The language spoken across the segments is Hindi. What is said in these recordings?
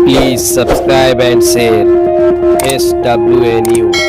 Please subscribe and share SWA News.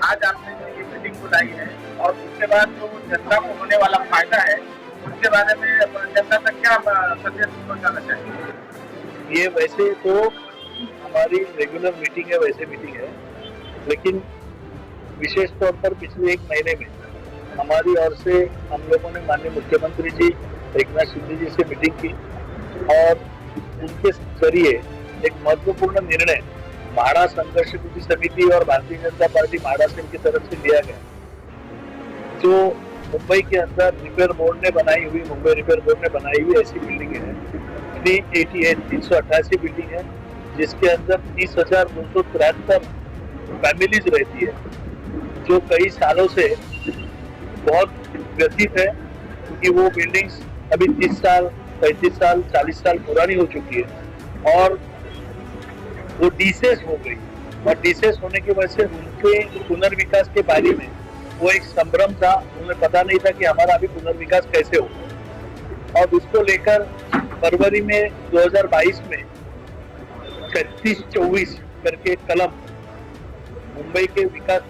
आज आपने जो ये मीटिंग बुलाई है और उसके बाद जो जनता को होने वाला फायदा है उसके बारे में जनता तक क्या संदेश पहुंचाना चाहिए? ये वैसे तो हमारी रेगुलर मीटिंग है, वैसे मीटिंग है, लेकिन विशेष तौर पर पिछले 1 महीने में हमारी ओर से हम लोगों ने माननीय मुख्यमंत्री जी एकनाथ शिंदे जी से मीटिंग की और उनके जरिए एक महत्वपूर्ण निर्णय म्हाडा संघर्ष कृति समिति और भारतीय जनता पार्टी म्हाडा सेल की तरफ से लिया गया, जो मुंबई के अंदर रिपेयर बोर्ड ने बनाई हुई, मुंबई रिपेयर बोर्ड ने बनाई हुई ऐसी बिल्डिंग है 388 बिल्डिंग है, जिसके अंदर 30,273 फैमिलीज रहती है, जो कई सालों से बहुत व्यतीत है, क्योंकि वो बिल्डिंग्स अभी 30 साल 35 साल 40 साल पुरानी हो चुकी है और वो डिसेस हो गई और डिसेस होने की वजह से उनके पुनर्विकास के बारे में वो एक संभ्रम था, उन्हें पता नहीं था कि हमारा अभी पुनर्विकास कैसे हो। और उसको लेकर फरवरी में 2022 में 3624 करके कलम मुंबई के विकास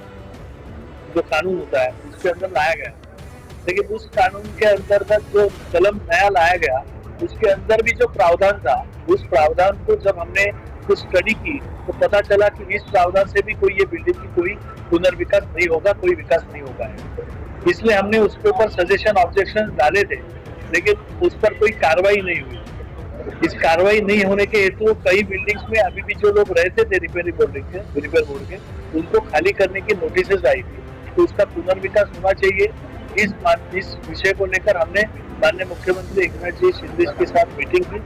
जो कानून होता है उसके अंदर लाया गया, लेकिन उस कानून के अंतर्गत जो कलम नया लाया गया उसके अंदर भी जो प्रावधान था, उस प्रावधान को जब हमने कुछ स्टडी की तो पता चला कि इस प्रावधान से भी कोई ये बिल्डिंग की कोई पुनर्विकास नहीं होगा, कोई विकास नहीं होगा है। इसलिए हमने उसके ऊपर सजेशन ऑब्जेक्शन डाले थे, लेकिन उस पर कोई कार्रवाई नहीं हुई। इस कार्रवाई नहीं होने के हेतु कई बिल्डिंग्स में अभी भी जो लोग रहते थे रिपेयर बोर्ड के उनको खाली करने की नोटिस आई थी, तो उसका पुनर्विकास होना चाहिए। इस विषय को लेकर हमने माननीय मुख्यमंत्री एकनाथ जी शिंदे के साथ मीटिंग की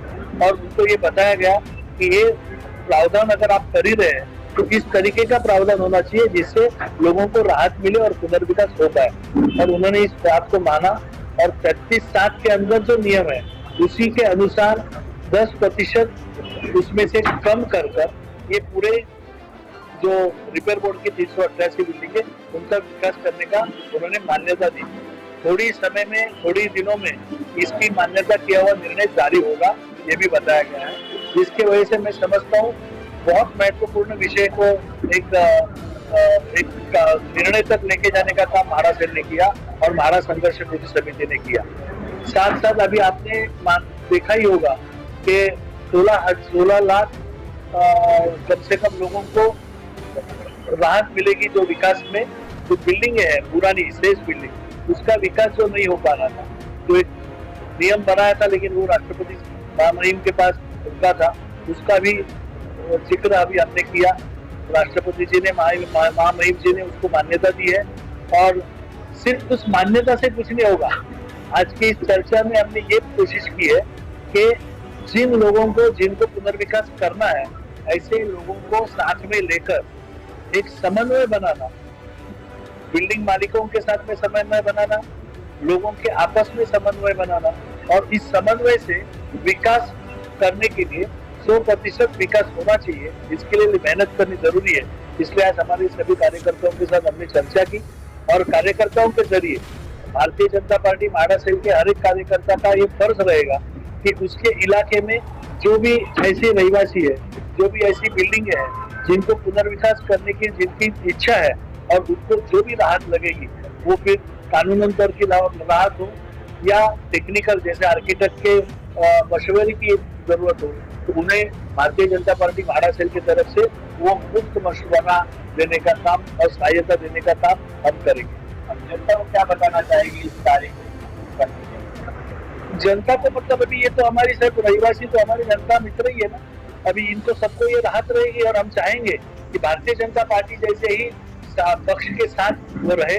और उनको ये बताया गया कि ये प्रावधान अगर आप कर ही रहे हैं तो इस तरीके का प्रावधान होना चाहिए जिससे लोगों को राहत मिले और पुनर्विकास हो पाए, और उन्होंने इस बात को माना और 33/7 के अंदर जो नियम है उसी के अनुसार 10% उसमें से कम कर ये पूरे जो रिपेयर बोर्ड की 388 बिल्डिंग है उनका विकास करने का उन्होंने मान्यता दी। थोड़ी समय में, थोड़ी दिनों में इसकी मान्यता किया हुआ निर्णय जारी होगा, ये भी बताया गया है, जिसकी वजह से मैं समझता हूँ बहुत महत्वपूर्ण विषय को एक निर्णय तक लेके जाने का काम म्हाडा सेल ने किया और म्हाडा संघर्ष कृति समिति ने किया। साथ साथ अभी आपने देखा ही होगा कि 16 लाख कम से कम लोगों को राहत मिलेगी जो विकास में जो बिल्डिंग है पुरानी शेष बिल्डिंग उसका विकास जो नहीं हो पा रहा था, तो एक नियम बनाया था, लेकिन वो राष्ट्रपति महामहिम के पास उनका था, उसका भी जिक्र अभी हमने किया। राष्ट्रपति जी ने महामहिम जी ने उसको मान्यता दी है और सिर्फ उस मान्यता से कुछ नहीं होगा। आज की इस चर्चा में हमने ये कोशिश की है कि जिन लोगों को जिनको पुनर्विकास करना है ऐसे लोगों को साथ में लेकर एक समन्वय बनाना, बिल्डिंग मालिकों के साथ में समन्वय बनाना, लोगों के आपस में समन्वय बनाना और इस समन्वय से विकास करने के लिए 100% विकास होना चाहिए, इसके लिए मेहनत करनी जरूरी है। इसलिए आज हमारे सभी कार्यकर्ताओं के साथ हमने चर्चा की और कार्यकर्ताओं के जरिए भारतीय जनता पार्टी म्हाडा सेल के हर एक कार्यकर्ता का ये फर्ज रहेगा कि उसके इलाके में जो भी ऐसे रहवासी है, जो भी ऐसी बिल्डिंग है जिनको पुनर्विकास करने की जिनकी इच्छा है और उनको जो भी राहत लगेगी वो फिर कानूनन तौर की राहत हो या टेक्निकल जैसे आर्किटेक्ट के मशवरे की जरूरत हो, तो उन्हें भारतीय जनता पार्टी म्हाडा सेल की तरफ से वो मुफ्त मशवरा देने का काम और सहायता देने का काम हम करेंगे। जनता को क्या बताना चाहेगी इस तारीख जनता को मतलब अभी ये तो हमारी सब रहिवासी तो हमारी जनता मित्र ही है ना, अभी इनको सबको ये राहत रहेगी और हम चाहेंगे कि भारतीय जनता पार्टी जैसे ही पक्ष के साथ वो रहे।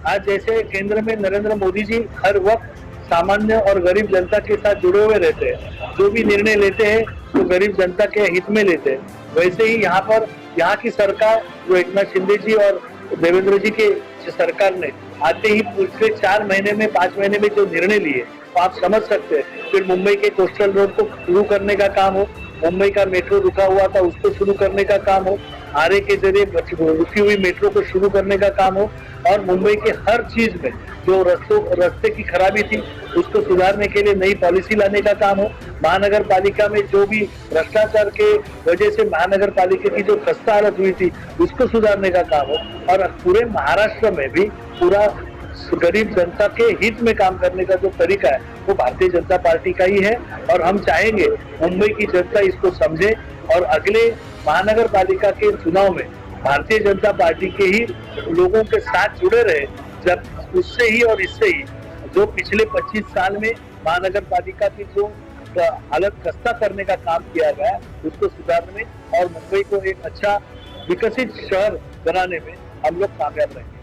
आज जैसे केंद्र में नरेंद्र मोदी जी हर वक्त सामान्य और गरीब जनता के साथ जुड़े हुए रहते हैं, जो भी निर्णय लेते हैं तो गरीब जनता के हित में लेते हैं, वैसे ही यहाँ पर यहाँ की सरकार जो एकनाथ शिंदे जी और देवेंद्र जी के सरकार ने आते ही पिछले 4 महीने में 5 महीने में जो निर्णय लिए तो आप समझ सकते हैं। फिर मुंबई के कोस्टल रोड को शुरू करने का काम हो, मुंबई का मेट्रो रुका हुआ था उसको शुरू करने का काम हो, आरए के जरिए रुकी हुई मेट्रो को शुरू करने का काम हो, और मुंबई के हर चीज में जो रास्ते की खराबी थी उसको सुधारने के लिए नई पॉलिसी लाने का काम हो, महानगर पालिका में जो भी भ्रष्टाचार के वजह से महानगर पालिका की जो खस्ता हालत हुई थी उसको सुधारने का काम हो, और पूरे महाराष्ट्र में भी पूरा गरीब जनता के हित में काम करने का जो तरीका है वो भारतीय जनता पार्टी का ही है। और हम चाहेंगे मुंबई की जनता इसको समझे और अगले महानगर पालिका के चुनाव में भारतीय जनता पार्टी के ही लोगों के साथ जुड़े रहे, जब उससे ही और इससे ही जो पिछले 25 साल में महानगर पालिका की जो हालत खस्ता करने का काम किया गया उसको सुधारने में और मुंबई को एक अच्छा विकसित शहर बनाने में हम लोग कामयाब रहेंगे।